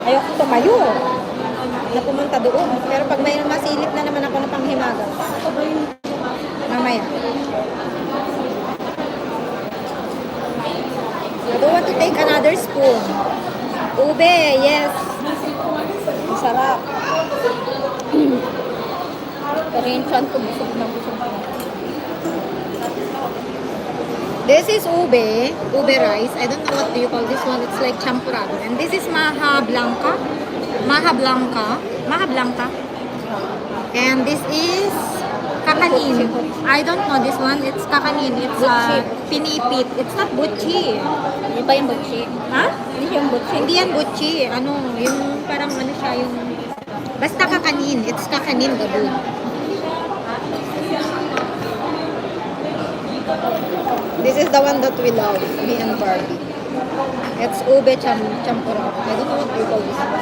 Ayoko tumayo na pumunta doon. Pero pag may masilip na naman ako na panghimaga, mamaya. I don't want to take another spoon. Ube, yes. Masarap. Pero yung chan ko, busog na busog na. This is ube rice. I don't know what do you call this one. It's like champurrado. And this is maha blanca. Maha blanca. And this is kakanin. I don't know this one. It's kakanin. It's pinipit. It's not butchi. Hindi ba yung butchi? Ha? Hindi siya yung butchi. Hindi yan butchi. Ano, yung parang ano siya, yung... Basta kakanin. It's kakanin, gabi. This is the one that we love, me and Barbie. It's ube champurrado. I don't know what you call this one.